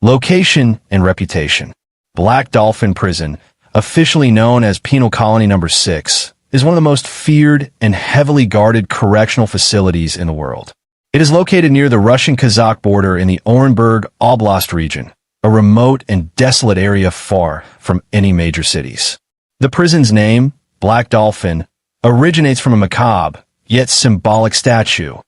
Location and reputation. Black Dolphin Prison, officially known as Penal Colony Number 6, is one of the most feared and heavily guarded correctional facilities in the world. It is located near the Russian-Kazakh border in the Orenburg Oblast region, a remote and desolate area far from any major cities. The prison's name, Black Dolphin, originates from a macabre, yet symbolic statue,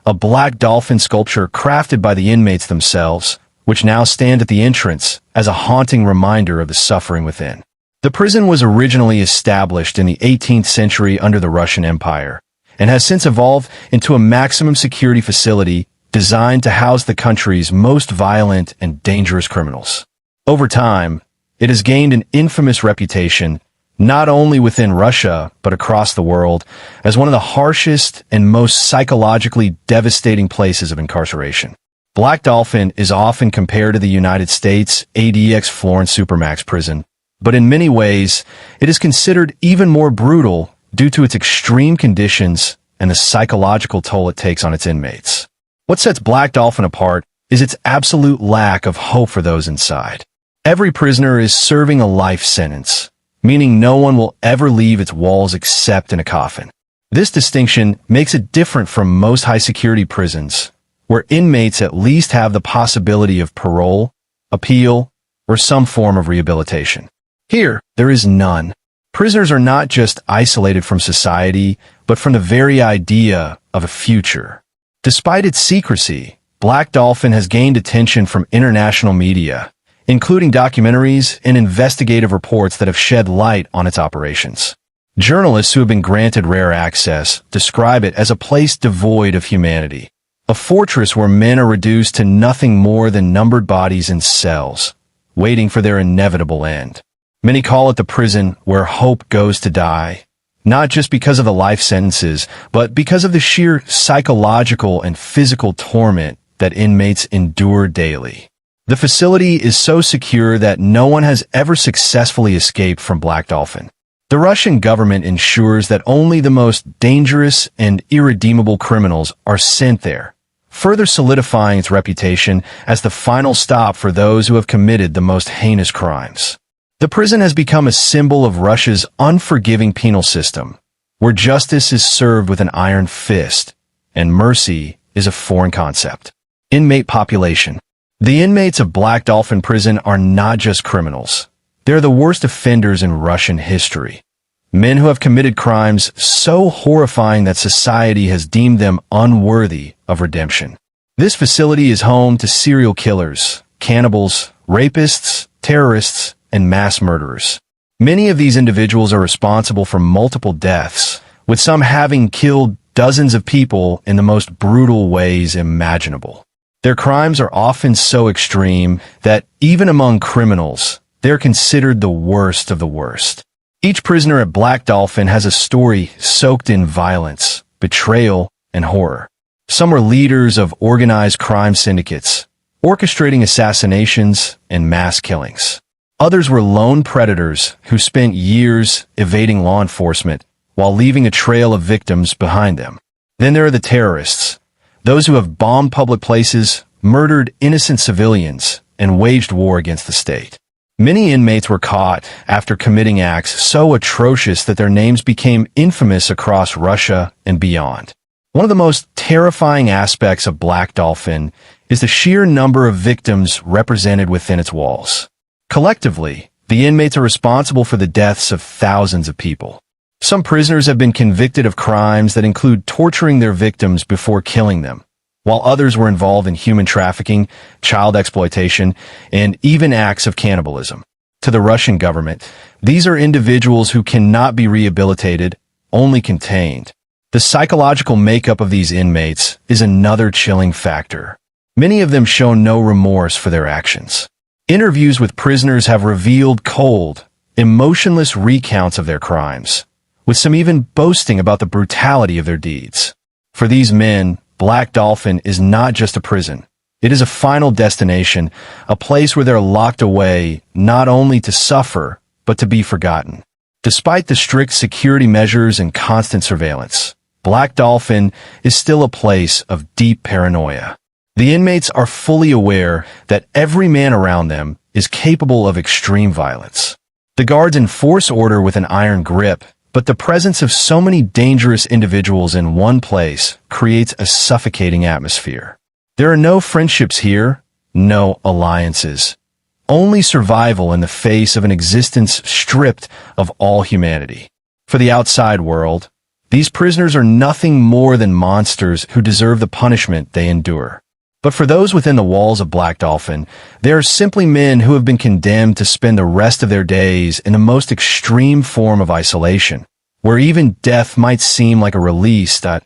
a black dolphin sculpture crafted by the inmates themselves, which now stand at the entrance as a haunting reminder of the suffering within. The prison was originally established in the 18th century under the Russian Empire, and has since evolved into a maximum security facility designed to house the country's most violent and dangerous criminals. Over time, it has gained an infamous reputation not only within Russia, but across the world, as one of the harshest and most psychologically devastating places of incarceration. Black Dolphin is often compared to the United States ADX Florence Supermax prison, but in many ways, it is considered even more brutal due to its extreme conditions and the psychological toll it takes on its inmates. What sets Black Dolphin apart is its absolute lack of hope for those inside. Every prisoner is serving a life sentence, meaning no one will ever leave its walls except in a coffin. This distinction makes it different from most high-security prisons, where inmates at least have the possibility of parole, appeal, or some form of rehabilitation. Here, there is none. Prisoners are not just isolated from society, but from the very idea of a future. Despite its secrecy, Black Dolphin has gained attention from international media, including documentaries and investigative reports that have shed light on its operations. Journalists who have been granted rare access describe it as a place devoid of humanity, a fortress where men are reduced to nothing more than numbered bodies in cells, waiting for their inevitable end. Many call it the prison where hope goes to die, not just because of the life sentences, but because of the sheer psychological and physical torment that inmates endure daily. The facility is so secure that no one has ever successfully escaped from Black Dolphin. The Russian government ensures that only the most dangerous and irredeemable criminals are sent there, further solidifying its reputation as the final stop for those who have committed the most heinous crimes. The prison has become a symbol of Russia's unforgiving penal system, where justice is served with an iron fist, and mercy is a foreign concept. Inmate population. The inmates of Black Dolphin Prison are not just criminals. They're the worst offenders in Russian history. Men who have committed crimes so horrifying that society has deemed them unworthy of redemption. This facility is home to serial killers, cannibals, rapists, terrorists, and mass murderers. Many of these individuals are responsible for multiple deaths, with some having killed dozens of people in the most brutal ways imaginable. Their crimes are often so extreme that even among criminals, they're considered the worst of the worst. Each prisoner at Black Dolphin has a story soaked in violence, betrayal, and horror. Some are leaders of organized crime syndicates, orchestrating assassinations and mass killings. Others were lone predators who spent years evading law enforcement while leaving a trail of victims behind them. Then there are the terrorists, those who have bombed public places, murdered innocent civilians, and waged war against the state. Many inmates were caught after committing acts so atrocious that their names became infamous across Russia and beyond. One of the most terrifying aspects of Black Dolphin is the sheer number of victims represented within its walls. Collectively, the inmates are responsible for the deaths of thousands of people. Some prisoners have been convicted of crimes that include torturing their victims before killing them, while others were involved in human trafficking, child exploitation, and even acts of cannibalism. To the Russian government, these are individuals who cannot be rehabilitated, only contained. The psychological makeup of these inmates is another chilling factor. Many of them show no remorse for their actions. Interviews with prisoners have revealed cold, emotionless recounts of their crimes, with some even boasting about the brutality of their deeds. For these men, Black Dolphin is not just a prison. It is a final destination, a place where they're locked away not only to suffer, but to be forgotten. Despite the strict security measures and constant surveillance, Black Dolphin is still a place of deep paranoia. The inmates are fully aware that every man around them is capable of extreme violence. The guards enforce order with an iron grip, but the presence of so many dangerous individuals in one place creates a suffocating atmosphere. There are no friendships here, no alliances, only survival in the face of an existence stripped of all humanity. For the outside world, these prisoners are nothing more than monsters who deserve the punishment they endure. But for those within the walls of Black Dolphin, they are simply men who have been condemned to spend the rest of their days in the most extreme form of isolation, where even death might seem like a release that,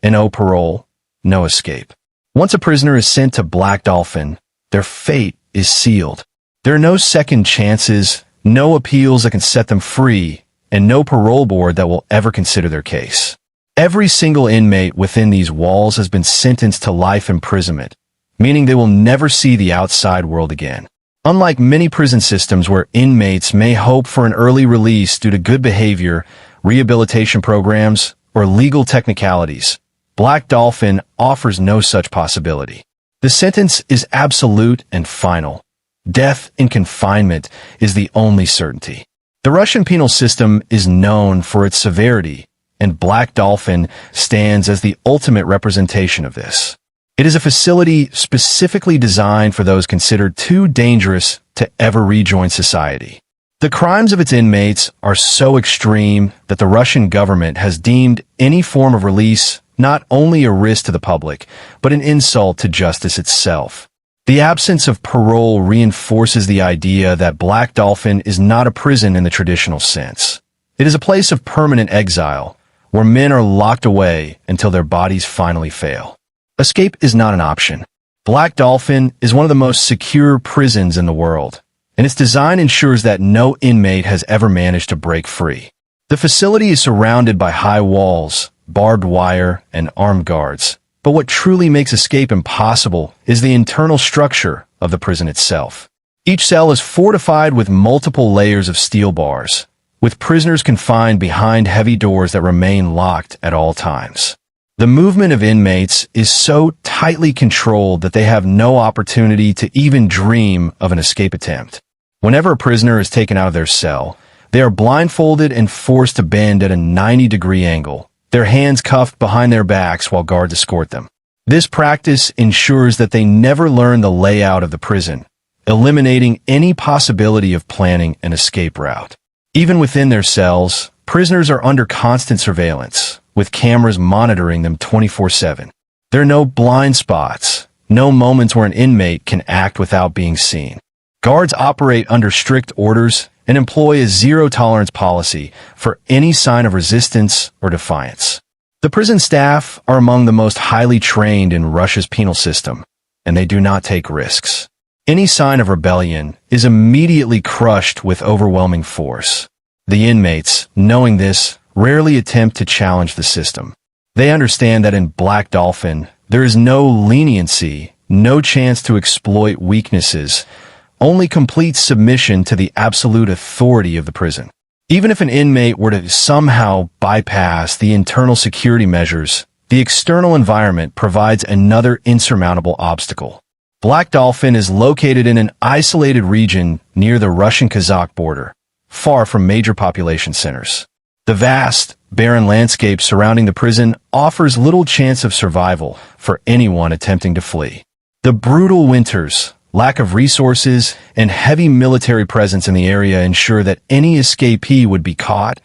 no parole, no escape. Once a prisoner is sent to Black Dolphin, their fate is sealed. There are no second chances, no appeals that can set them free, and no parole board that will ever consider their case. Every single inmate within these walls has been sentenced to life imprisonment, meaning they will never see the outside world again. Unlike many prison systems where inmates may hope for an early release due to good behavior, rehabilitation programs, or legal technicalities, Black Dolphin offers no such possibility. The sentence is absolute and final. Death in confinement is the only certainty. The Russian penal system is known for its severity, and Black Dolphin stands as the ultimate representation of this. It is a facility specifically designed for those considered too dangerous to ever rejoin society. The crimes of its inmates are so extreme that the Russian government has deemed any form of release not only a risk to the public, but an insult to justice itself. The absence of parole reinforces the idea that Black Dolphin is not a prison in the traditional sense. It is a place of permanent exile, where men are locked away until their bodies finally fail. Escape is not an option. Black Dolphin is one of the most secure prisons in the world, and its design ensures that no inmate has ever managed to break free. The facility is surrounded by high walls, barbed wire, and armed guards, but what truly makes escape impossible is the internal structure of the prison itself. Each cell is fortified with multiple layers of steel bars, with prisoners confined behind heavy doors that remain locked at all times. The movement of inmates is so tightly controlled that they have no opportunity to even dream of an escape attempt. Whenever a prisoner is taken out of their cell, they are blindfolded and forced to bend at a 90-degree angle, their hands cuffed behind their backs while guards escort them. This practice ensures that they never learn the layout of the prison, eliminating any possibility of planning an escape route. Even within their cells, prisoners are under constant surveillance, with cameras monitoring them 24/7. There are no blind spots, no moments where an inmate can act without being seen. Guards operate under strict orders and employ a zero-tolerance policy for any sign of resistance or defiance. The prison staff are among the most highly trained in Russia's penal system, and they do not take risks. Any sign of rebellion is immediately crushed with overwhelming force. The inmates, knowing this, rarely attempt to challenge the system. They understand that in Black Dolphin, there is no leniency, no chance to exploit weaknesses, only complete submission to the absolute authority of the prison. Even if an inmate were to somehow bypass the internal security measures, the external environment provides another insurmountable obstacle. Black Dolphin is located in an isolated region near the Russian-Kazakh border, far from major population centers. The vast, barren landscape surrounding the prison offers little chance of survival for anyone attempting to flee. The brutal winters, lack of resources, and heavy military presence in the area ensure that any escapee would be caught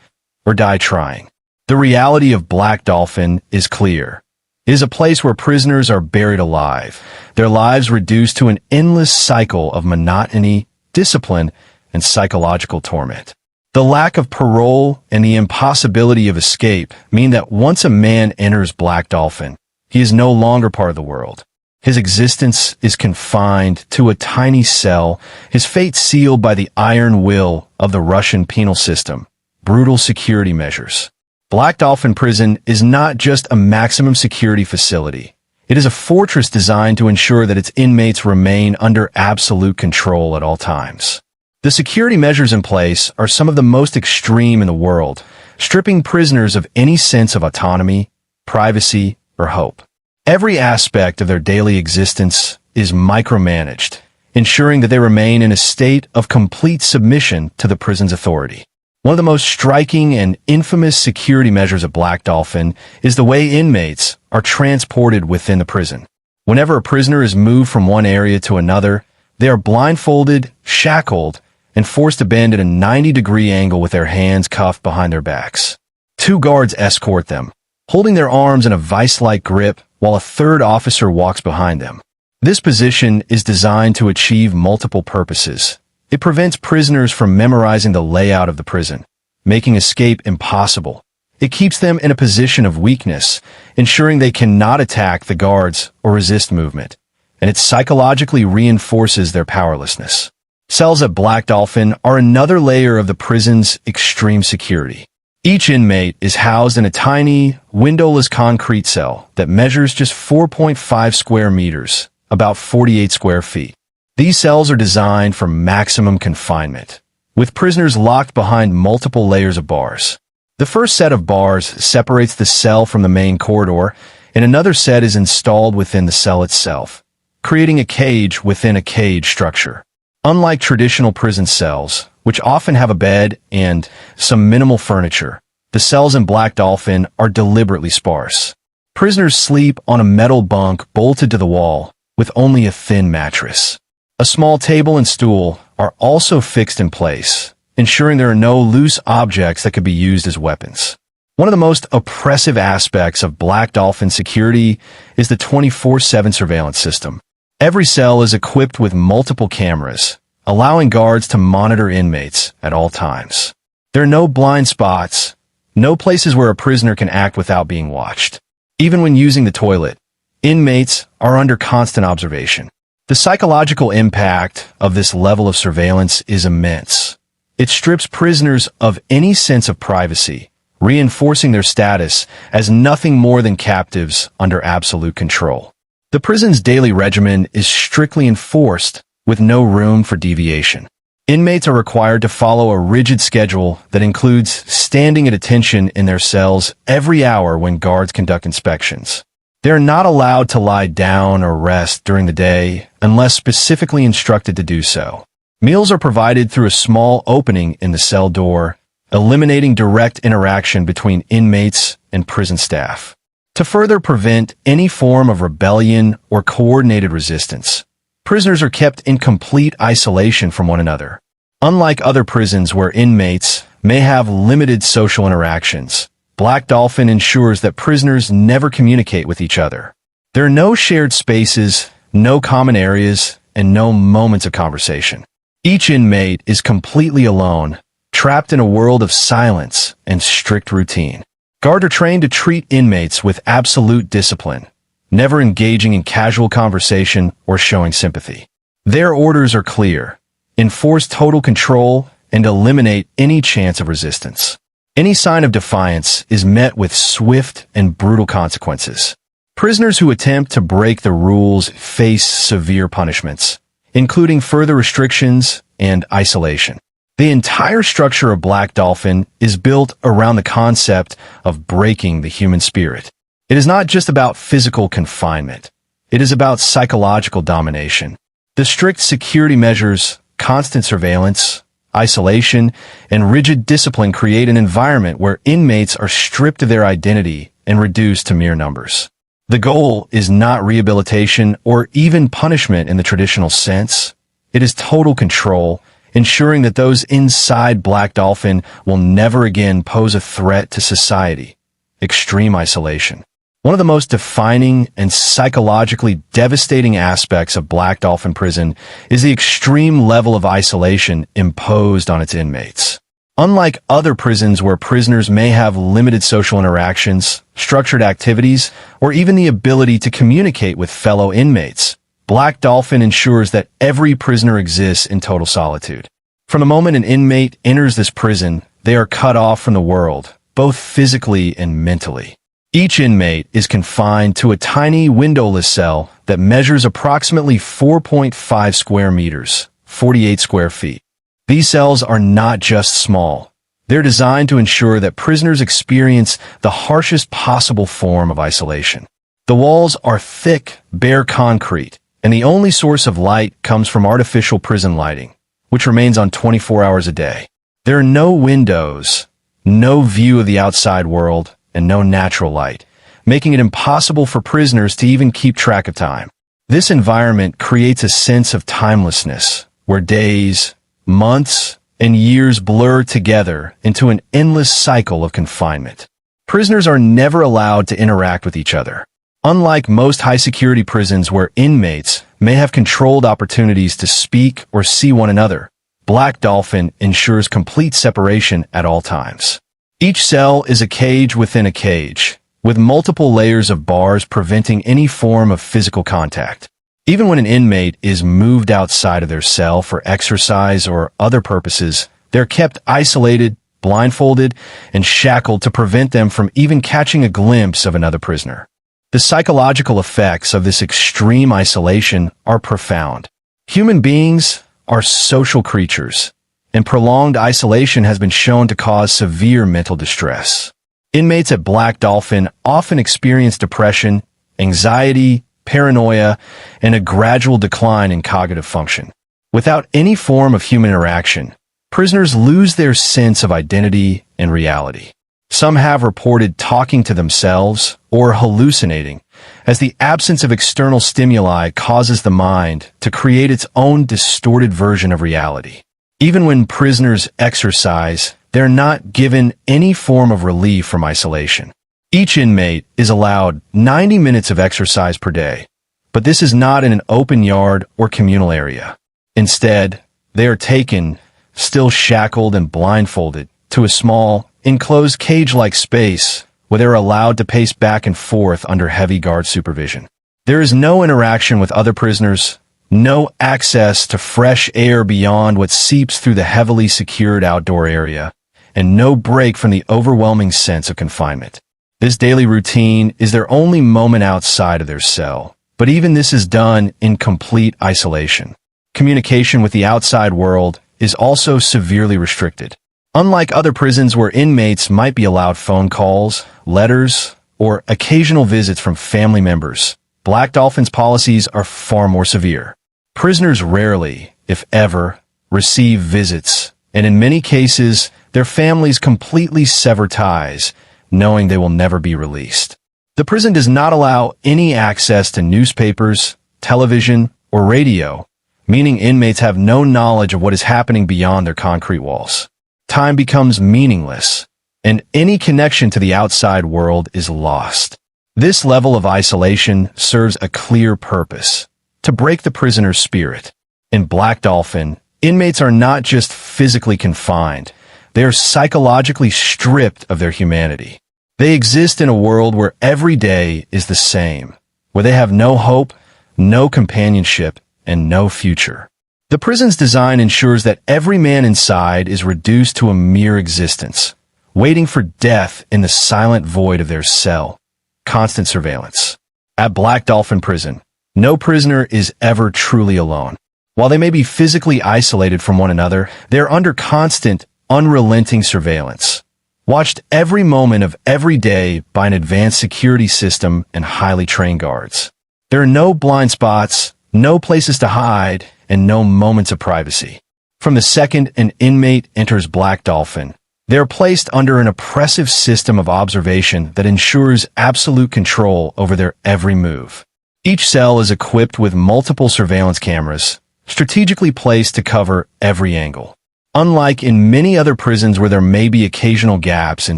or die trying. The reality of Black Dolphin is clear. It is a place where prisoners are buried alive, their lives reduced to an endless cycle of monotony, discipline, and psychological torment. The lack of parole and the impossibility of escape mean that once a man enters Black Dolphin, he is no longer part of the world. His existence is confined to a tiny cell, his fate sealed by the iron will of the Russian penal system, brutal security measures. Black Dolphin Prison is not just a maximum security facility. It is a fortress designed to ensure that its inmates remain under absolute control at all times. The security measures in place are some of the most extreme in the world, stripping prisoners of any sense of autonomy, privacy, or hope. Every aspect of their daily existence is micromanaged, ensuring that they remain in a state of complete submission to the prison's authority. One of the most striking and infamous security measures of Black Dolphin is the way inmates are transported within the prison. Whenever a prisoner is moved from one area to another, they are blindfolded, shackled, and forced to bend at a 90-degree angle with their hands cuffed behind their backs. 2 guards escort them, holding their arms in a vice-like grip while a 3rd officer walks behind them. This position is designed to achieve multiple purposes. It prevents prisoners from memorizing the layout of the prison, making escape impossible. It keeps them in a position of weakness, ensuring they cannot attack the guards or resist movement, and it psychologically reinforces their powerlessness. Cells at Black Dolphin are another layer of the prison's extreme security. Each inmate is housed in a tiny, windowless concrete cell that measures just 4.5 square meters, about 48 square feet. These cells are designed for maximum confinement, with prisoners locked behind multiple layers of bars. The first set of bars separates the cell from the main corridor, and another set is installed within the cell itself, creating a cage within a cage structure. Unlike traditional prison cells, which often have a bed and some minimal furniture, the cells in Black Dolphin are deliberately sparse. Prisoners sleep on a metal bunk bolted to the wall, with only a thin mattress. A small table and stool are also fixed in place, ensuring there are no loose objects that could be used as weapons. One of the most oppressive aspects of Black Dolphin security is the 24/7 surveillance system. Every cell is equipped with multiple cameras, allowing guards to monitor inmates at all times. There are no blind spots, no places where a prisoner can act without being watched. Even when using the toilet, inmates are under constant observation. The psychological impact of this level of surveillance is immense. It strips prisoners of any sense of privacy, reinforcing their status as nothing more than captives under absolute control. The prison's daily regimen is strictly enforced, with no room for deviation. Inmates are required to follow a rigid schedule that includes standing at attention in their cells every hour when guards conduct inspections. They are not allowed to lie down or rest during the day unless specifically instructed to do so. Meals are provided through a small opening in the cell door, eliminating direct interaction between inmates and prison staff. To further prevent any form of rebellion or coordinated resistance, prisoners are kept in complete isolation from one another. Unlike other prisons where inmates may have limited social interactions, Black Dolphin ensures that prisoners never communicate with each other. There are no shared spaces, no common areas, and no moments of conversation. Each inmate is completely alone, trapped in a world of silence and strict routine. Guards are trained to treat inmates with absolute discipline, never engaging in casual conversation or showing sympathy. Their orders are clear: enforce total control and eliminate any chance of resistance. Any sign of defiance is met with swift and brutal consequences. Prisoners who attempt to break the rules face severe punishments, including further restrictions and isolation. The entire structure of Black Dolphin is built around the concept of breaking the human spirit. It is not just about physical confinement. It is about psychological domination. The strict security measures, constant surveillance, isolation, and rigid discipline create an environment where inmates are stripped of their identity and reduced to mere numbers. The goal is not rehabilitation or even punishment in the traditional sense. It is total control, ensuring that those inside Black Dolphin will never again pose a threat to society. Extreme isolation. One of the most defining and psychologically devastating aspects of Black Dolphin Prison is the extreme level of isolation imposed on its inmates. Unlike other prisons where prisoners may have limited social interactions, structured activities, or even the ability to communicate with fellow inmates, Black Dolphin ensures that every prisoner exists in total solitude. From the moment an inmate enters this prison, they are cut off from the world, both physically and mentally. Each inmate is confined to a tiny windowless cell that measures approximately 4.5 square meters, 48 square feet. These cells are not just small. They're designed to ensure that prisoners experience the harshest possible form of isolation. The walls are thick, bare concrete, and the only source of light comes from artificial prison lighting, which remains on 24 hours a day. There are no windows, no view of the outside world, and no natural light, making it impossible for prisoners to even keep track of time. This environment creates a sense of timelessness, where days, months, and years blur together into an endless cycle of confinement. Prisoners are never allowed to interact with each other. Unlike most high-security prisons where inmates may have controlled opportunities to speak or see one another, Black Dolphin ensures complete separation at all times. Each cell is a cage within a cage, with multiple layers of bars preventing any form of physical contact. Even when an inmate is moved outside of their cell for exercise or other purposes, they're kept isolated, blindfolded, and shackled to prevent them from even catching a glimpse of another prisoner. The psychological effects of this extreme isolation are profound. Human beings are social creatures, and prolonged isolation has been shown to cause severe mental distress. Inmates at Black Dolphin often experience depression, anxiety, paranoia, and a gradual decline in cognitive function. Without any form of human interaction, prisoners lose their sense of identity and reality. Some have reported talking to themselves or hallucinating, as the absence of external stimuli causes the mind to create its own distorted version of reality. Even when prisoners exercise, they're not given any form of relief from isolation. Each inmate is allowed 90 minutes of exercise per day, but this is not in an open yard or communal area. Instead, they are taken, still shackled and blindfolded, to a small, enclosed cage-like space where they're allowed to pace back and forth under heavy guard supervision. There is no interaction with other prisoners, no access to fresh air beyond what seeps through the heavily secured outdoor area, and no break from the overwhelming sense of confinement. This daily routine is their only moment outside of their cell, but even this is done in complete isolation. Communication with the outside world is also severely restricted. Unlike other prisons where inmates might be allowed phone calls, letters, or occasional visits from family members, Black Dolphin's policies are far more severe. Prisoners rarely, if ever, receive visits, and in many cases, their families completely sever ties, knowing they will never be released. The prison does not allow any access to newspapers, television, or radio, meaning inmates have no knowledge of what is happening beyond their concrete walls. Time becomes meaningless, and any connection to the outside world is lost. This level of isolation serves a clear purpose: to break the prisoner's spirit. In Black Dolphin, inmates are not just physically confined, they are psychologically stripped of their humanity. They exist in a world where every day is the same, where they have no hope, no companionship, and no future. The prison's design ensures that every man inside is reduced to a mere existence, waiting for death in the silent void of their cell. Constant surveillance. At Black Dolphin Prison, no prisoner is ever truly alone. While they may be physically isolated from one another, they are under constant, unrelenting surveillance, watched every moment of every day by an advanced security system and highly trained guards. There are no blind spots, no places to hide, and no moments of privacy. From the second an inmate enters Black Dolphin, they are placed under an oppressive system of observation that ensures absolute control over their every move. Each cell is equipped with multiple surveillance cameras, strategically placed to cover every angle. Unlike in many other prisons where there may be occasional gaps in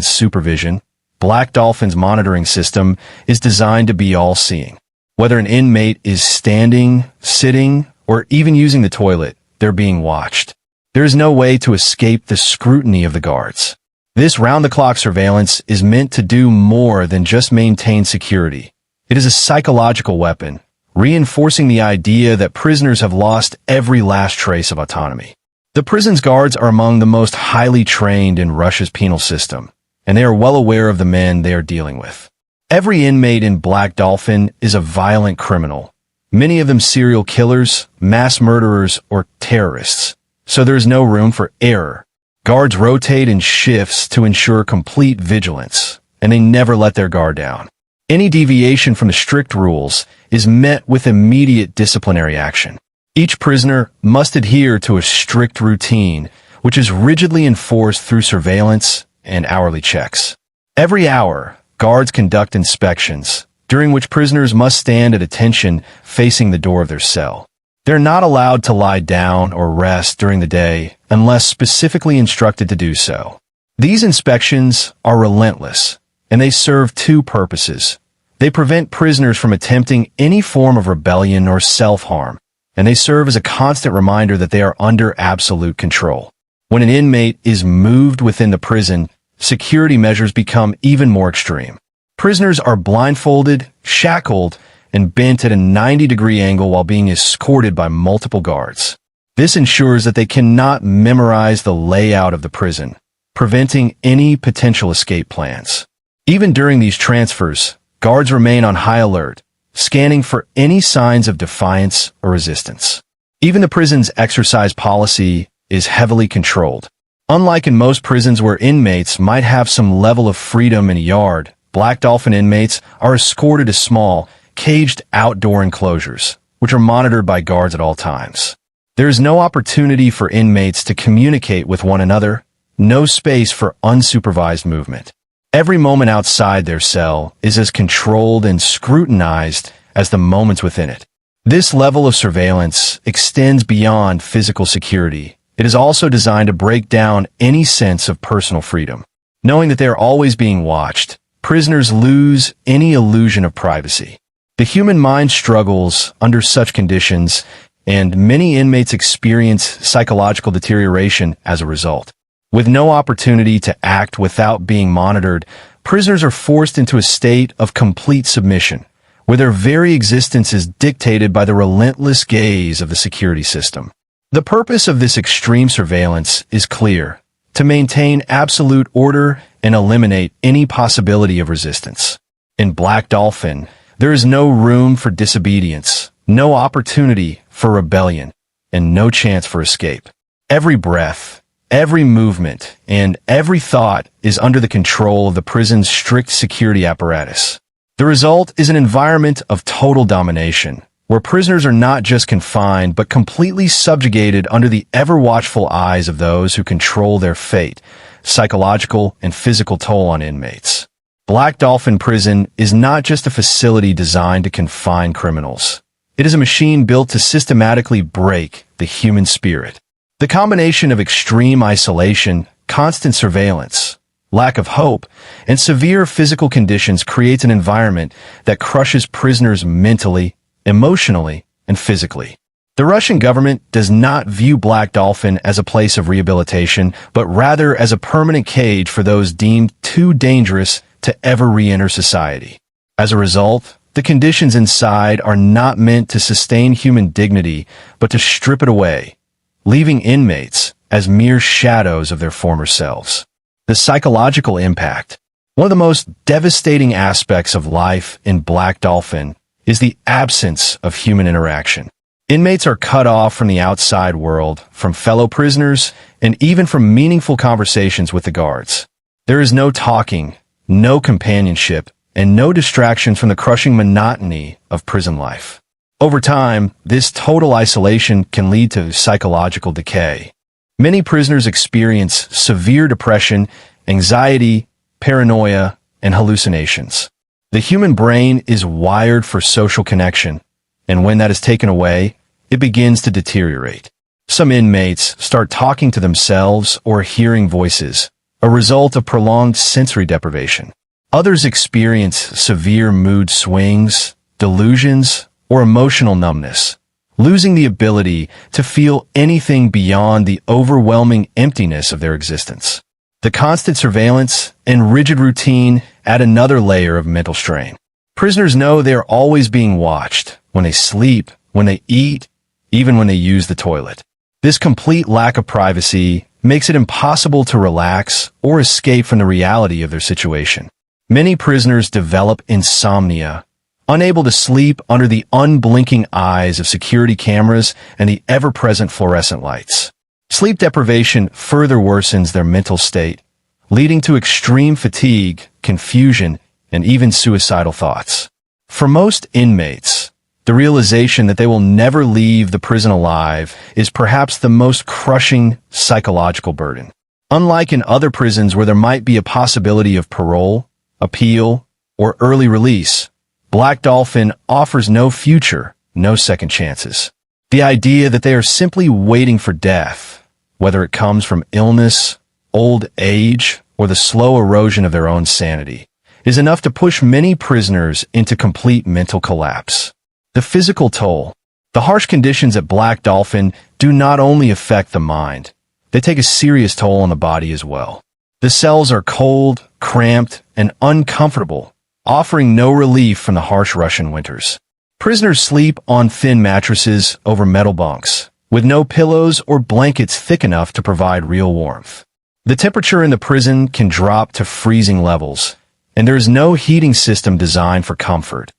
supervision, Black Dolphin's monitoring system is designed to be all-seeing. Whether an inmate is standing, sitting, or even using the toilet, they're being watched. There is no way to escape the scrutiny of the guards. This round-the-clock surveillance is meant to do more than just maintain security. It is a psychological weapon, reinforcing the idea that prisoners have lost every last trace of autonomy. The prison's guards are among the most highly trained in Russia's penal system, and they are well aware of the men they are dealing with. Every inmate in Black Dolphin is a violent criminal, many of them serial killers, mass murderers, or terrorists, so there is no room for error. Guards rotate in shifts to ensure complete vigilance, and they never let their guard down. Any deviation from the strict rules is met with immediate disciplinary action. Each prisoner must adhere to a strict routine, which is rigidly enforced through surveillance and hourly checks. Every hour, guards conduct inspections, during which prisoners must stand at attention facing the door of their cell. They're not allowed to lie down or rest during the day unless specifically instructed to do so. These inspections are relentless, and they serve two purposes. They prevent prisoners from attempting any form of rebellion or self-harm, and they serve as a constant reminder that they are under absolute control. When an inmate is moved within the prison, security measures become even more extreme. Prisoners are blindfolded, shackled, and bent at a 90-degree angle while being escorted by multiple guards. This ensures that they cannot memorize the layout of the prison, preventing any potential escape plans. Even during these transfers, guards remain on high alert, scanning for any signs of defiance or resistance. Even the prison's exercise policy is heavily controlled. Unlike in most prisons where inmates might have some level of freedom in a yard, Black Dolphin inmates are escorted to small, caged outdoor enclosures, which are monitored by guards at all times. There is no opportunity for inmates to communicate with one another, no space for unsupervised movement. Every moment outside their cell is as controlled and scrutinized as the moments within it. This level of surveillance extends beyond physical security. It is also designed to break down any sense of personal freedom. Knowing that they are always being watched, prisoners lose any illusion of privacy. The human mind struggles under such conditions, and many inmates experience psychological deterioration as a result. With no opportunity to act without being monitored, prisoners are forced into a state of complete submission, where their very existence is dictated by the relentless gaze of the security system. The purpose of this extreme surveillance is clear: to maintain absolute order and eliminate any possibility of resistance. In Black Dolphin, there is no room for disobedience, no opportunity for rebellion, and no chance for escape. Every breath, every movement, and every thought is under the control of the prison's strict security apparatus. The result is an environment of total domination, where prisoners are not just confined but completely subjugated under the ever-watchful eyes of those who control their fate. Psychological and physical toll on inmates. Black Dolphin Prison is not just a facility designed to confine criminals. It is a machine built to systematically break the human spirit. The combination of extreme isolation, constant surveillance, lack of hope, and severe physical conditions creates an environment that crushes prisoners mentally, emotionally, and physically. The Russian government does not view Black Dolphin as a place of rehabilitation, but rather as a permanent cage for those deemed too dangerous to ever re-enter society. As a result, the conditions inside are not meant to sustain human dignity, but to strip it away, leaving inmates as mere shadows of their former selves. The psychological impact. One of the most devastating aspects of life in Black Dolphin is the absence of human interaction. Inmates are cut off from the outside world, from fellow prisoners, and even from meaningful conversations with the guards. There is no talking, no companionship, and no distractions from the crushing monotony of prison life. Over time, this total isolation can lead to psychological decay. Many prisoners experience severe depression, anxiety, paranoia, and hallucinations. The human brain is wired for social connection, and when that is taken away, it begins to deteriorate. Some inmates start talking to themselves or hearing voices, a result of prolonged sensory deprivation. Others experience severe mood swings, delusions, or emotional numbness, losing the ability to feel anything beyond the overwhelming emptiness of their existence. The constant surveillance and rigid routine add another layer of mental strain. Prisoners know they are always being watched when they sleep, when they eat, even when they use the toilet. This complete lack of privacy makes it impossible to relax or escape from the reality of their situation. Many prisoners develop insomnia, unable to sleep under the unblinking eyes of security cameras and the ever-present fluorescent lights. Sleep deprivation further worsens their mental state, leading to extreme fatigue, confusion, and even suicidal thoughts. For most inmates, the realization that they will never leave the prison alive is perhaps the most crushing psychological burden. Unlike in other prisons where there might be a possibility of parole, appeal, or early release, Black Dolphin offers no future, no second chances. The idea that they are simply waiting for death, whether it comes from illness, old age, or the slow erosion of their own sanity, is enough to push many prisoners into complete mental collapse. The physical toll. The harsh conditions at Black Dolphin do not only affect the mind, they take a serious toll on the body as well. The cells are cold, cramped, and uncomfortable, offering no relief from the harsh Russian winters. Prisoners sleep on thin mattresses over metal bunks, with no pillows or blankets thick enough to provide real warmth. The temperature in the prison can drop to freezing levels, and there is no heating system designed for comfort,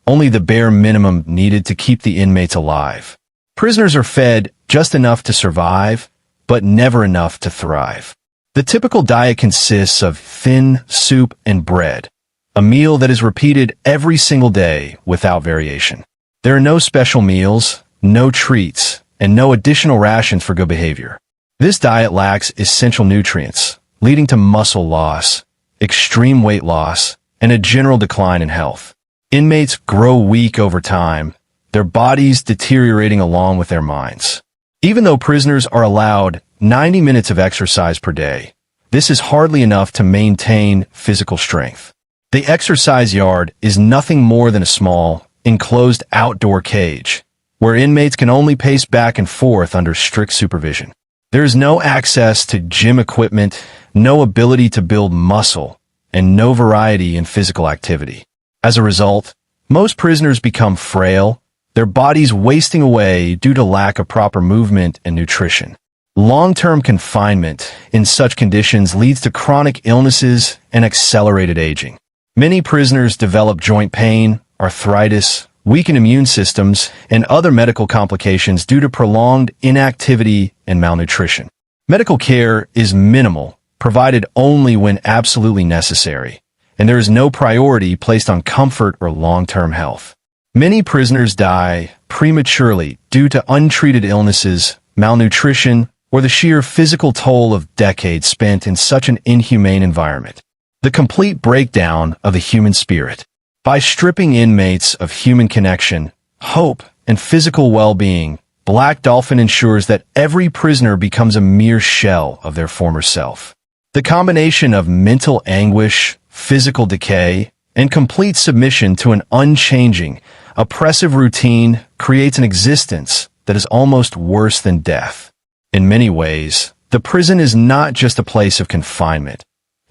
only the bare minimum needed to keep the inmates alive. Prisoners are fed just enough to survive, but never enough to thrive. The typical diet consists of thin soup and bread, a meal that is repeated every single day without variation. There are no special meals, no treats, and no additional rations for good behavior. This diet lacks essential nutrients, leading to muscle loss, extreme weight loss, and a general decline in health. Inmates grow weak over time, their bodies deteriorating along with their minds. Even though prisoners are allowed 90 minutes of exercise per day, this is hardly enough to maintain physical strength. The exercise yard is nothing more than a small, enclosed outdoor cage, where inmates can only pace back and forth under strict supervision. There is no access to gym equipment, no ability to build muscle, and no variety in physical activity. As a result, most prisoners become frail, their bodies wasting away due to lack of proper movement and nutrition. Long-term confinement in such conditions leads to chronic illnesses and accelerated aging. Many prisoners develop joint pain, arthritis, weakened immune systems, and other medical complications due to prolonged inactivity and malnutrition. Medical care is minimal, provided only when absolutely necessary, and there is no priority placed on comfort or long-term health. Many prisoners die prematurely due to untreated illnesses, malnutrition, or the sheer physical toll of decades spent in such an inhumane environment. The complete breakdown of the human spirit. By stripping inmates of human connection, hope, and physical well-being, Black Dolphin ensures that every prisoner becomes a mere shell of their former self. The combination of mental anguish, physical decay, and complete submission to an unchanging, oppressive routine creates an existence that is almost worse than death. In many ways, the prison is not just a place of confinement.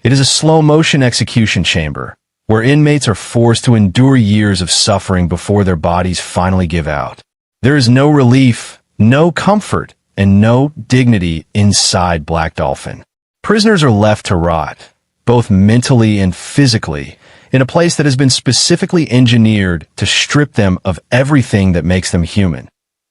It is a slow-motion execution chamber, where inmates are forced to endure years of suffering before their bodies finally give out. There is no relief, no comfort, and no dignity inside Black Dolphin. Prisoners are left to rot, both mentally and physically, in a place that has been specifically engineered to strip them of everything that makes them human.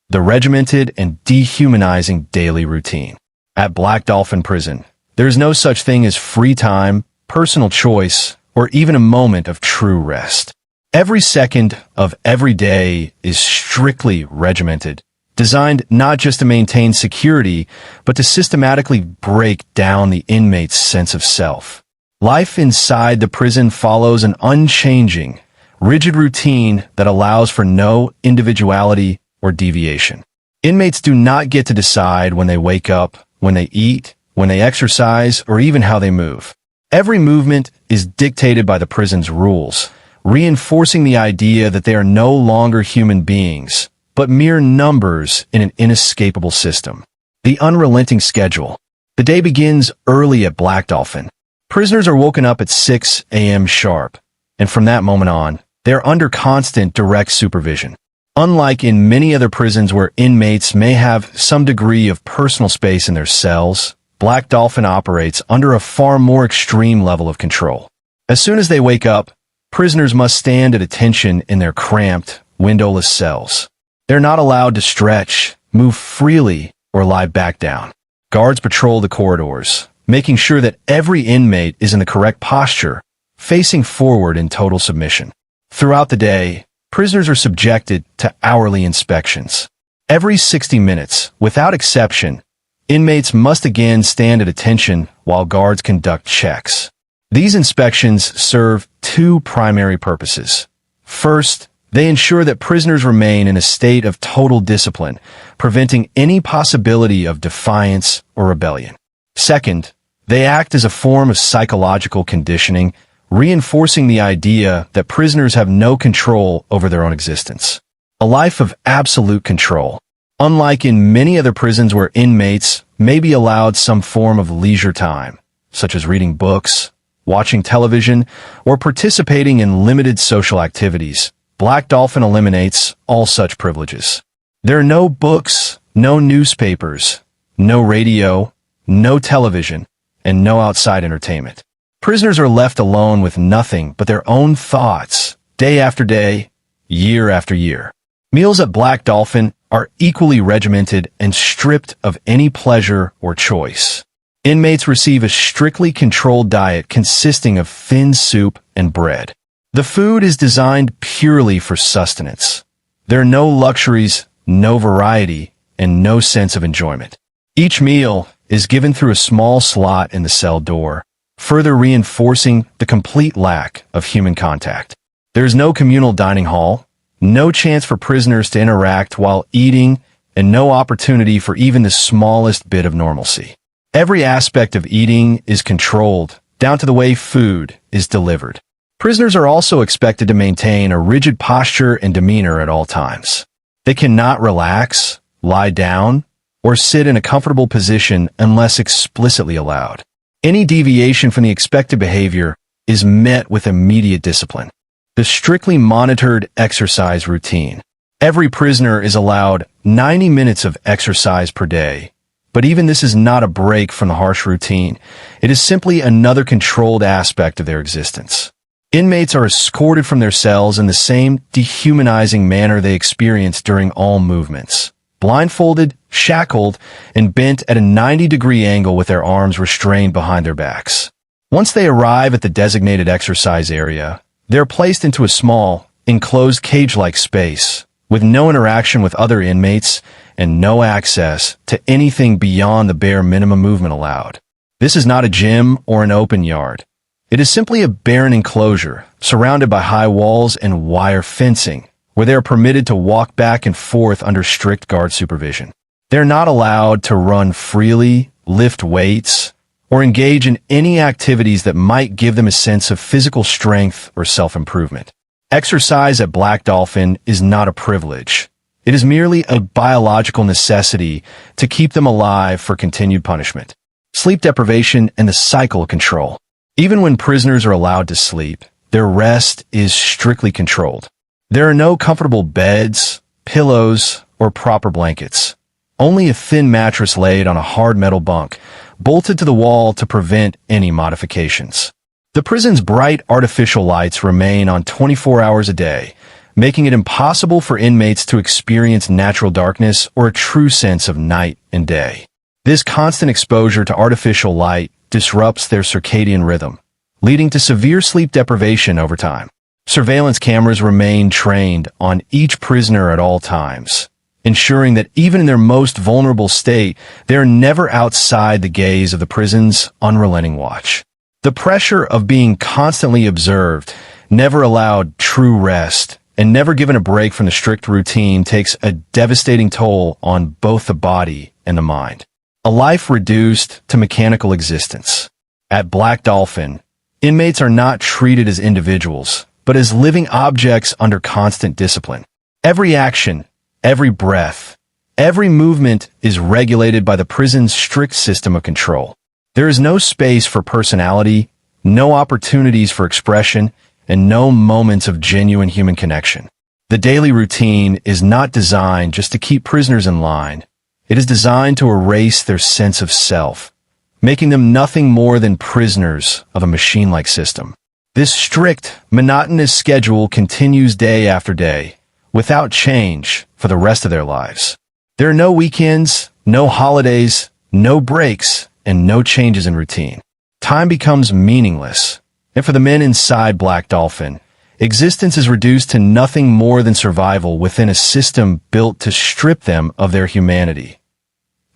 The regimented and dehumanizing daily routine. At Black Dolphin Prison, there is no such thing as free time, personal choice, or even a moment of true rest. Every second of every day is strictly regimented, designed not just to maintain security, but to systematically break down the inmate's sense of self. Life inside the prison follows an unchanging, rigid routine that allows for no individuality or deviation. Inmates do not get to decide when they wake up, when they eat, when they exercise, or even how they move. Every movement is dictated by the prison's rules, reinforcing the idea that they are no longer human beings, but mere numbers in an inescapable system. The unrelenting schedule. The day begins early at Black Dolphin. Prisoners are woken up at 6 a.m. sharp, and from that moment on, they are under constant direct supervision. Unlike in many other prisons where inmates may have some degree of personal space in their cells, Black Dolphin operates under a far more extreme level of control. As soon as they wake up, prisoners must stand at attention in their cramped, windowless cells. They're not allowed to stretch, move freely, or lie back down. Guards patrol the corridors, making sure that every inmate is in the correct posture, facing forward in total submission. Throughout the day, prisoners are subjected to hourly inspections. Every 60 minutes, without exception, inmates must again stand at attention while guards conduct checks. These inspections serve two primary purposes. First, they ensure that prisoners remain in a state of total discipline, preventing any possibility of defiance or rebellion. Second, they act as a form of psychological conditioning, reinforcing the idea that prisoners have no control over their own existence. A life of absolute control. Unlike in many other prisons where inmates may be allowed some form of leisure time, such as reading books, watching television, or participating in limited social activities, Black Dolphin eliminates all such privileges. There are no books, no newspapers, no radio, no television, and no outside entertainment. Prisoners are left alone with nothing but their own thoughts, day after day, year after year. Meals at Black Dolphin are equally regimented and stripped of any pleasure or choice. Inmates receive a strictly controlled diet consisting of thin soup and bread. The food is designed purely for sustenance. There are no luxuries, no variety, and no sense of enjoyment. Each meal is given through a small slot in the cell door, further reinforcing the complete lack of human contact. There is no communal dining hall, no chance for prisoners to interact while eating, and no opportunity for even the smallest bit of normalcy. Every aspect of eating is controlled, down to the way food is delivered. Prisoners are also expected to maintain a rigid posture and demeanor at all times. They cannot relax, lie down, or sit in a comfortable position unless explicitly allowed. Any deviation from the expected behavior is met with immediate discipline. The strictly monitored exercise routine. Every prisoner is allowed 90 minutes of exercise per day, but even this is not a break from the harsh routine. It is simply another controlled aspect of their existence. Inmates are escorted from their cells in the same dehumanizing manner they experience during all movements. Blindfolded, shackled, and bent at a 90-degree angle with their arms restrained behind their backs. Once they arrive at the designated exercise area, they are placed into a small, enclosed cage-like space, with no interaction with other inmates and no access to anything beyond the bare minimum movement allowed. This is not a gym or an open yard. It is simply a barren enclosure, surrounded by high walls and wire fencing, where they are permitted to walk back and forth under strict guard supervision. They are not allowed to run freely, lift weights, or engage in any activities that might give them a sense of physical strength or self-improvement. Exercise at Black Dolphin is not a privilege. It is merely a biological necessity to keep them alive for continued punishment. Sleep deprivation and the cycle of control. Even when prisoners are allowed to sleep, their rest is strictly controlled. There are no comfortable beds, pillows, or proper blankets. Only a thin mattress laid on a hard metal bunk, bolted to the wall to prevent any modifications. The prison's bright artificial lights remain on 24 hours a day, making it impossible for inmates to experience natural darkness or a true sense of night and day. This constant exposure to artificial light disrupts their circadian rhythm, leading to severe sleep deprivation over time. Surveillance cameras remain trained on each prisoner at all times, ensuring that even in their most vulnerable state, they are never outside the gaze of the prison's unrelenting watch. The pressure of being constantly observed, never allowed true rest, and never given a break from the strict routine takes a devastating toll on both the body and the mind. A life reduced to mechanical existence. At Black Dolphin, inmates are not treated as individuals, but as living objects under constant discipline. Every action, every breath, every movement is regulated by the prison's strict system of control. There is no space for personality, no opportunities for expression, and no moments of genuine human connection. The daily routine is not designed just to keep prisoners in line. It is designed to erase their sense of self, making them nothing more than prisoners of a machine-like system. This strict, monotonous schedule continues day after day, without change for the rest of their lives. There are no weekends, no holidays, no breaks, and no changes in routine. Time becomes meaningless, And for the men inside Black Dolphin, existence is reduced to nothing more than survival within a system built to strip them of their humanity.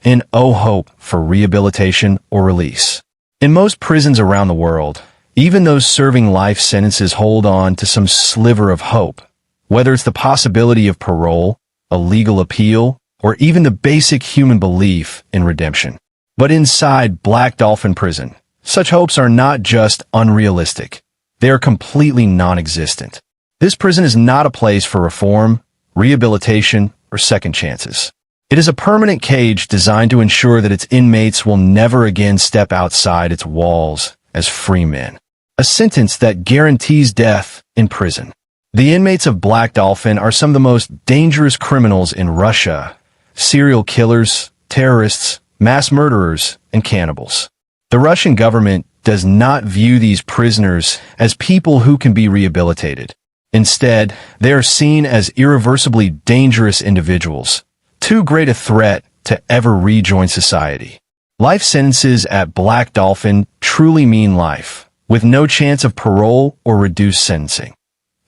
In no hope for rehabilitation or release. In most prisons around the world, even those serving life sentences hold on to some sliver of hope, whether it's the possibility of parole, a legal appeal, or even the basic human belief in redemption. But inside Black Dolphin Prison, such hopes are not just unrealistic. They are completely non-existent. This prison is not a place for reform, rehabilitation, or second chances. It is a permanent cage designed to ensure that its inmates will never again step outside its walls as free men. A sentence that guarantees death in prison. The inmates of Black Dolphin are some of the most dangerous criminals in Russia: serial killers, terrorists, mass murderers, and cannibals. The Russian government does not view these prisoners as people who can be rehabilitated. Instead, they are seen as irreversibly dangerous individuals, too great a threat to ever rejoin society. Life sentences at Black Dolphin truly mean life, with no chance of parole or reduced sentencing.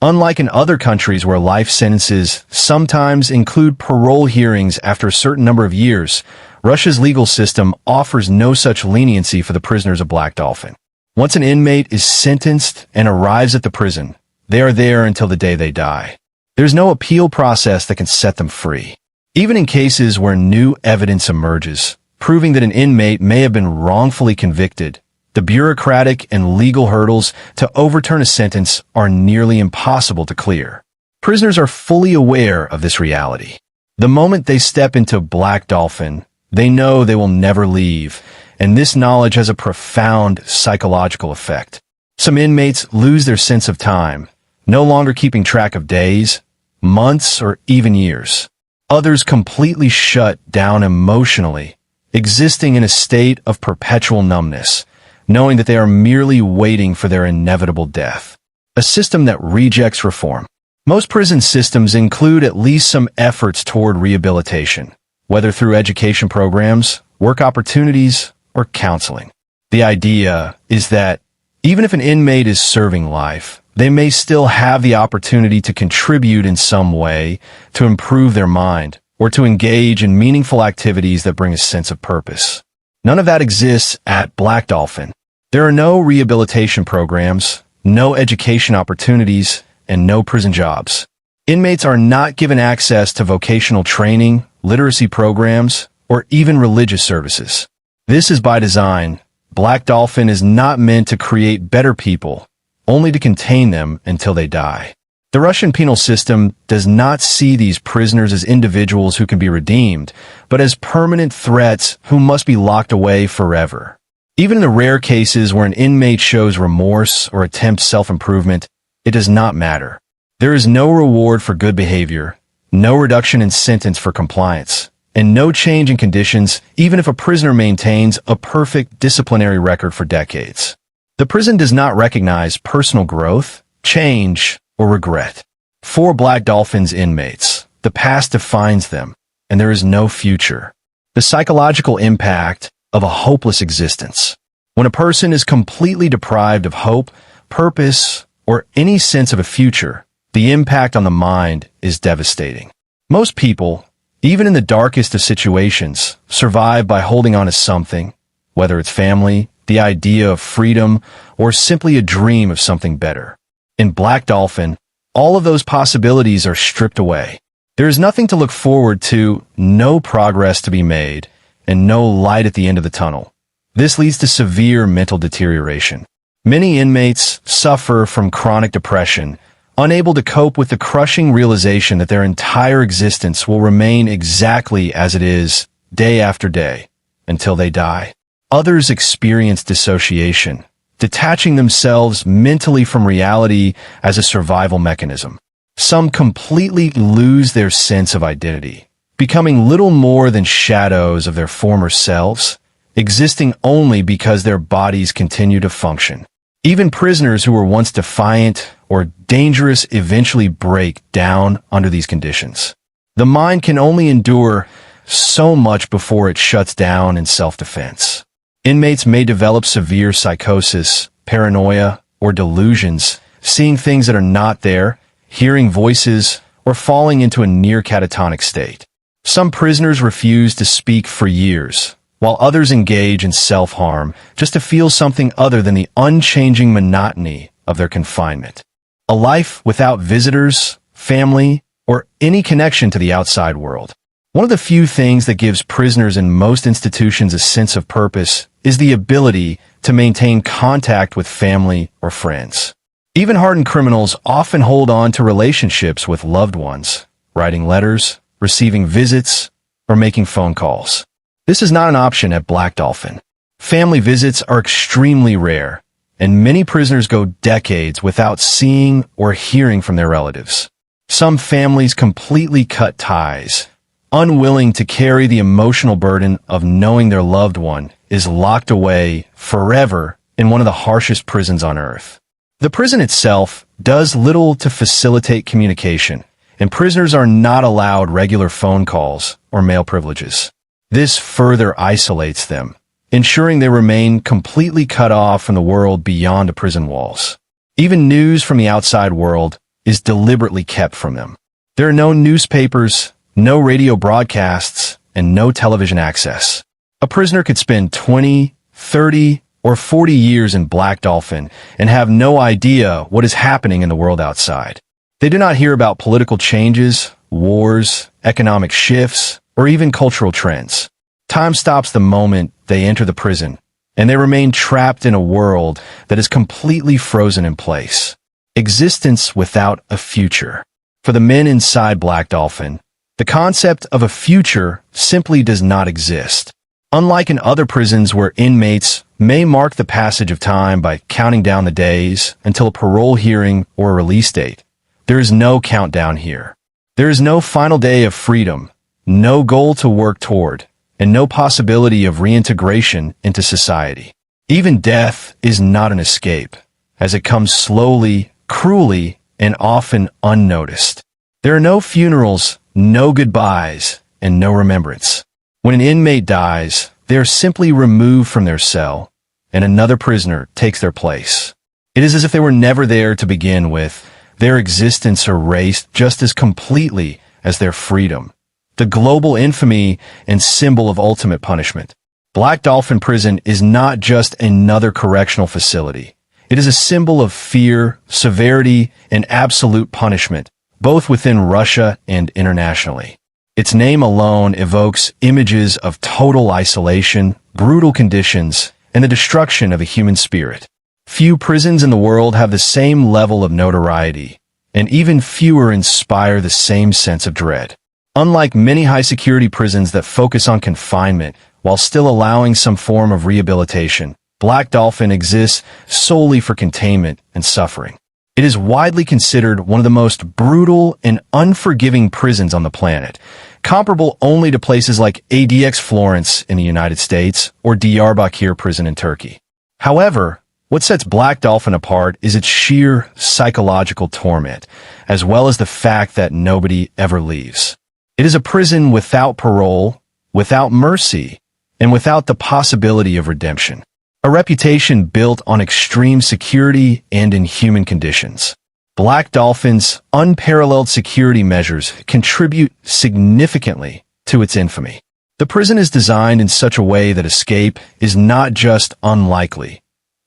Unlike in other countries where life sentences sometimes include parole hearings after a certain number of years, Russia's legal system offers no such leniency for the prisoners of Black Dolphin. Once an inmate is sentenced and arrives at the prison, they are there until the day they die. There's no appeal process that can set them free. Even in cases where new evidence emerges, proving that an inmate may have been wrongfully convicted, the bureaucratic and legal hurdles to overturn a sentence are nearly impossible to clear. Prisoners are fully aware of this reality. The moment they step into Black Dolphin, they know they will never leave, and this knowledge has a profound psychological effect. Some inmates lose their sense of time, no longer keeping track of days, months, or even years. Others completely shut down emotionally, existing in a state of perpetual numbness, knowing that they are merely waiting for their inevitable death. A system that rejects reform. Most prison systems include at least some efforts toward rehabilitation, whether through education programs, work opportunities, or counseling. The idea is that even if an inmate is serving life, they may still have the opportunity to contribute in some way to improve their mind or to engage in meaningful activities that bring a sense of purpose. None of that exists at Black Dolphin. There are no rehabilitation programs, no education opportunities, and no prison jobs. Inmates are not given access to vocational training, literacy programs, or even religious services. This is by design. Black Dolphin is not meant to create better people, only to contain them until they die. The Russian penal system does not see these prisoners as individuals who can be redeemed, but as permanent threats who must be locked away forever. Even in the rare cases where an inmate shows remorse or attempts self-improvement, it does not matter. There is no reward for good behavior, no reduction in sentence for compliance, and no change in conditions even if a prisoner maintains a perfect disciplinary record for decades. The prison does not recognize personal growth, change, or regret. For Black Dolphin's inmates, the past defines them, and there is no future. The psychological impact of a hopeless existence. When a person is completely deprived of hope, purpose, or any sense of a future, the impact on the mind is devastating. Most people, even in the darkest of situations, survive by holding on to something, whether it's family, the idea of freedom, or simply a dream of something better. In Black Dolphin, all of those possibilities are stripped away. There is nothing to look forward to, no progress to be made, and no light at the end of the tunnel. This leads to severe mental deterioration. Many inmates suffer from chronic depression, unable to cope with the crushing realization that their entire existence will remain exactly as it is, day after day, until they die. Others experience dissociation, detaching themselves mentally from reality as a survival mechanism. Some completely lose their sense of identity, becoming little more than shadows of their former selves, existing only because their bodies continue to function. Even prisoners who were once defiant or dangerous eventually break down under these conditions. The mind can only endure so much before it shuts down in self-defense. Inmates may develop severe psychosis, paranoia, or delusions, seeing things that are not there, hearing voices, or falling into a near catatonic state. Some prisoners refuse to speak for years, while others engage in self-harm just to feel something other than the unchanging monotony of their confinement. A life without visitors, family, or any connection to the outside world. One of the few things that gives prisoners in most institutions a sense of purpose is the ability to maintain contact with family or friends. Even hardened criminals often hold on to relationships with loved ones, writing letters, receiving visits, or making phone calls. This is not an option at Black Dolphin. Family visits are extremely rare, and many prisoners go decades without seeing or hearing from their relatives. Some families completely cut ties, unwilling to carry the emotional burden of knowing their loved one is locked away forever in one of the harshest prisons on earth. The prison itself does little to facilitate communication, and prisoners are not allowed regular phone calls or mail privileges. This further isolates them, ensuring they remain completely cut off from the world beyond the prison walls. Even news from the outside world is deliberately kept from them. There are no newspapers, no radio broadcasts, and no television access. A prisoner could spend 20, 30, or 40 years in Black Dolphin and have no idea what is happening in the world outside. They do not hear about political changes, wars, economic shifts, or even cultural trends. Time stops the moment they enter the prison, and they remain trapped in a world that is completely frozen in place. Existence without a future. For the men inside Black Dolphin, the concept of a future simply does not exist. Unlike in other prisons where inmates may mark the passage of time by counting down the days until a parole hearing or a release date, there is no countdown here. There is no final day of freedom, no goal to work toward, and no possibility of reintegration into society. Even death is not an escape, as it comes slowly, cruelly, and often unnoticed. There are no funerals, no goodbyes, and no remembrance. When an inmate dies, they are simply removed from their cell, and another prisoner takes their place. It is as if they were never there to begin with, their existence erased just as completely as their freedom. The global infamy and symbol of ultimate punishment. Black Dolphin Prison is not just another correctional facility. It is a symbol of fear, severity, and absolute punishment, both within Russia and internationally. Its name alone evokes images of total isolation, brutal conditions, and the destruction of a human spirit. Few prisons in the world have the same level of notoriety, and even fewer inspire the same sense of dread. Unlike many high-security prisons that focus on confinement while still allowing some form of rehabilitation, Black Dolphin exists solely for containment and suffering. It is widely considered one of the most brutal and unforgiving prisons on the planet, comparable only to places like ADX Florence in the United States or Diyarbakir prison in Turkey. However, what sets Black Dolphin apart is its sheer psychological torment, as well as the fact that nobody ever leaves. It is a prison without parole, without mercy, and without the possibility of redemption. A reputation built on extreme security and inhuman conditions. Black Dolphin's unparalleled security measures contribute significantly to its infamy. The prison is designed in such a way that escape is not just unlikely,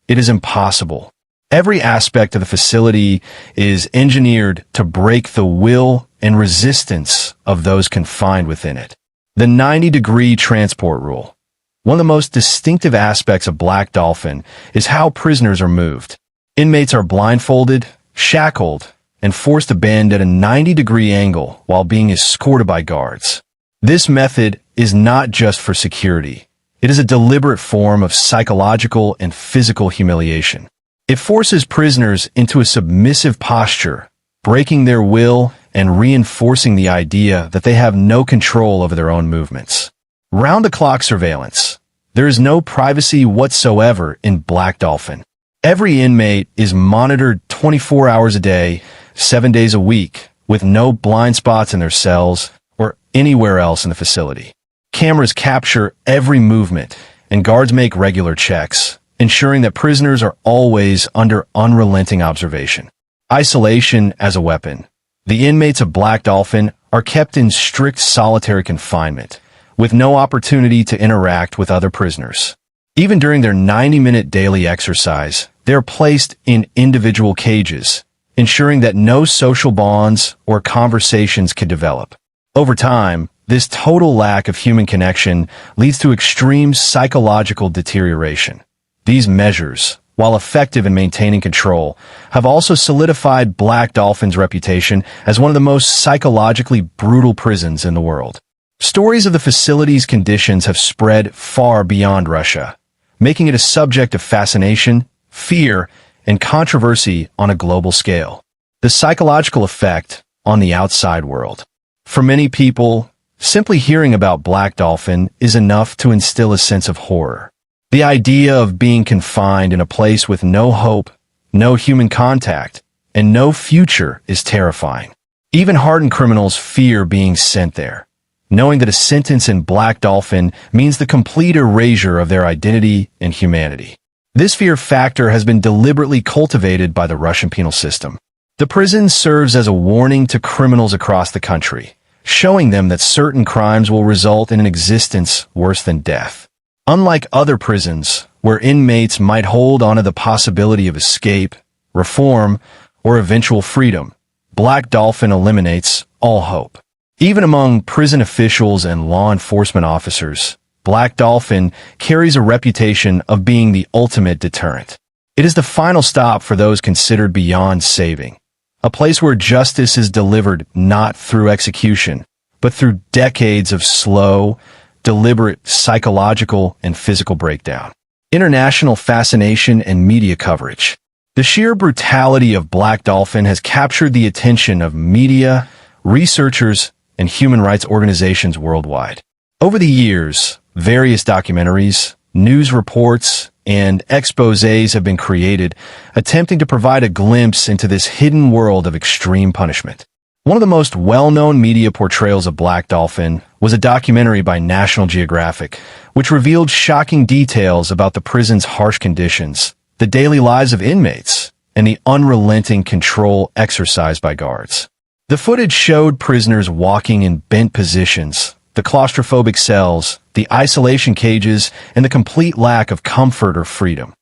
it is impossible. Every aspect of the facility is engineered to break the will and resistance of those confined within it. The 90-degree transport rule. One of the most distinctive aspects of Black Dolphin is how prisoners are moved. Inmates are blindfolded, shackled, and forced to bend at a 90-degree angle while being escorted by guards. This method is not just for security. It is a deliberate form of psychological and physical humiliation. It forces prisoners into a submissive posture, breaking their will and reinforcing the idea that they have no control over their own movements. Round-the-clock surveillance. There is no privacy whatsoever in Black Dolphin. Every inmate is monitored 24 hours a day, 7 days a week, with no blind spots in their cells or anywhere else in the facility. Cameras capture every movement, and guards make regular checks, ensuring that prisoners are always under unrelenting observation. Isolation as a weapon. The inmates of Black Dolphin are kept in strict solitary confinement, with no opportunity to interact with other prisoners. Even during their 90-minute daily exercise, they are placed in individual cages, ensuring that no social bonds or conversations can develop. Over time, this total lack of human connection leads to extreme psychological deterioration. These measures, while effective in maintaining control, have also solidified Black Dolphin's reputation as one of the most psychologically brutal prisons in the world. Stories of the facility's conditions have spread far beyond Russia, making it a subject of fascination, fear, and controversy on a global scale. The psychological effect on the outside world. For many people, simply hearing about Black Dolphin is enough to instill a sense of horror. The idea of being confined in a place with no hope, no human contact, and no future is terrifying. Even hardened criminals fear being sent there, knowing that a sentence in Black Dolphin means the complete erasure of their identity and humanity. This fear factor has been deliberately cultivated by the Russian penal system. The prison serves as a warning to criminals across the country, showing them that certain crimes will result in an existence worse than death. Unlike other prisons, where inmates might hold onto the possibility of escape, reform, or eventual freedom, Black Dolphin eliminates all hope. Even among prison officials and law enforcement officers, Black Dolphin carries a reputation of being the ultimate deterrent. It is the final stop for those considered beyond saving, a place where justice is delivered not through execution, but through decades of slow, deliberate psychological and physical breakdown. International fascination and media coverage. The sheer brutality of Black Dolphin has captured the attention of media, researchers, and human rights organizations worldwide. Over the years, various documentaries, news reports, and exposés have been created, attempting to provide a glimpse into this hidden world of extreme punishment. One of the most well-known media portrayals of Black Dolphin was a documentary by National Geographic, which revealed shocking details about the prison's harsh conditions, the daily lives of inmates, and the unrelenting control exercised by guards. The footage showed prisoners walking in bent positions, the claustrophobic cells, the isolation cages, and the complete lack of comfort or freedom.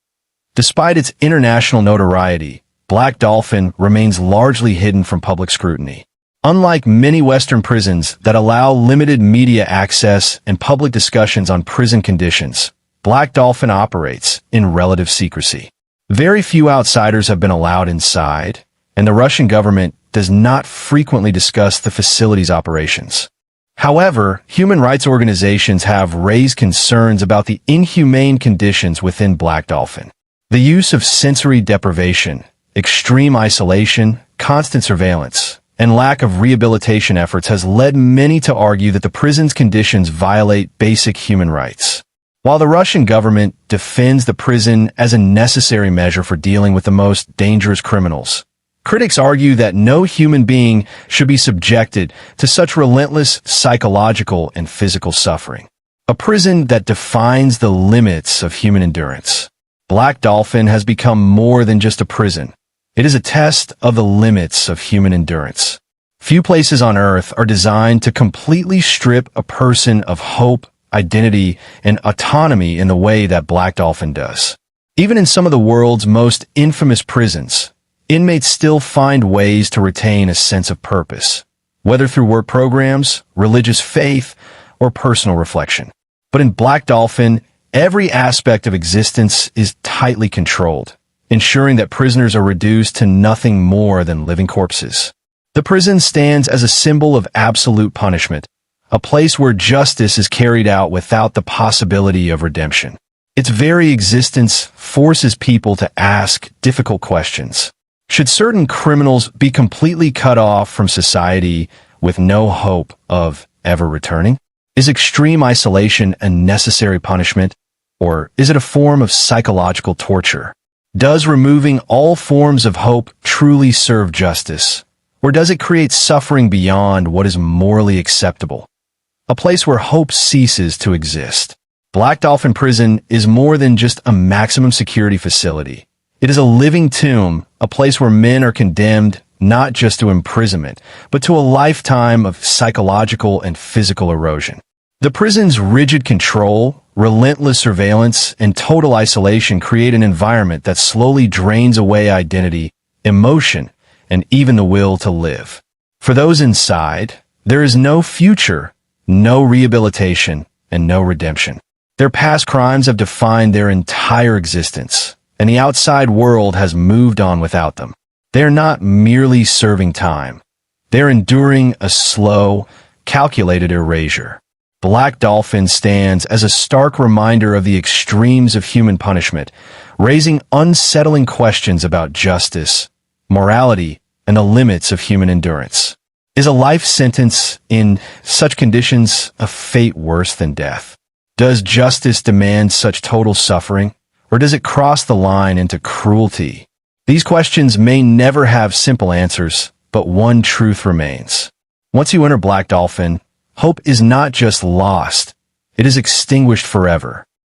Despite its international notoriety, Black Dolphin remains largely hidden from public scrutiny. Unlike many Western prisons that allow limited media access and public discussions on prison conditions, Black Dolphin operates in relative secrecy. Very few outsiders have been allowed inside, and the Russian government does not frequently discuss the facility's operations. However, human rights organizations have raised concerns about the inhumane conditions within Black Dolphin. The use of sensory deprivation, extreme isolation, constant surveillance, and lack of rehabilitation efforts has led many to argue that the prison's conditions violate basic human rights. While the Russian government defends the prison as a necessary measure for dealing with the most dangerous criminals, critics argue that no human being should be subjected to such relentless psychological and physical suffering. A prison that defines the limits of human endurance. Black Dolphin has become more than just a prison. It is a test of the limits of human endurance. Few places on earth are designed to completely strip a person of hope, identity, and autonomy in the way that Black Dolphin does. Even in some of the world's most infamous prisons, inmates still find ways to retain a sense of purpose, whether through work programs, religious faith, or personal reflection. But in Black Dolphin, every aspect of existence is tightly controlled, ensuring that prisoners are reduced to nothing more than living corpses. The prison stands as a symbol of absolute punishment, a place where justice is carried out without the possibility of redemption. Its very existence forces people to ask difficult questions. Should certain criminals be completely cut off from society with no hope of ever returning? Is extreme isolation a necessary punishment, or is it a form of psychological torture? Does removing all forms of hope truly serve justice, or does it create suffering beyond what is morally acceptable? A place where hope ceases to exist. Black Dolphin Prison is more than just a maximum security facility. It is a living tomb, a place where men are condemned not just to imprisonment, but to a lifetime of psychological and physical erosion. The prison's rigid control, relentless surveillance, and total isolation create an environment that slowly drains away identity, emotion, and even the will to live. For those inside, there is no future, no rehabilitation, and no redemption. Their past crimes have defined their entire existence, and the outside world has moved on without them. They are not merely serving time. They're enduring a slow, calculated erasure. Black Dolphin stands as a stark reminder of the extremes of human punishment, raising unsettling questions about justice, morality, and the limits of human endurance. Is a life sentence in such conditions a fate worse than death? Does justice demand such total suffering, or does it cross the line into cruelty? These questions may never have simple answers, but one truth remains. Once you enter Black Dolphin, hope is not just lost, it is extinguished forever.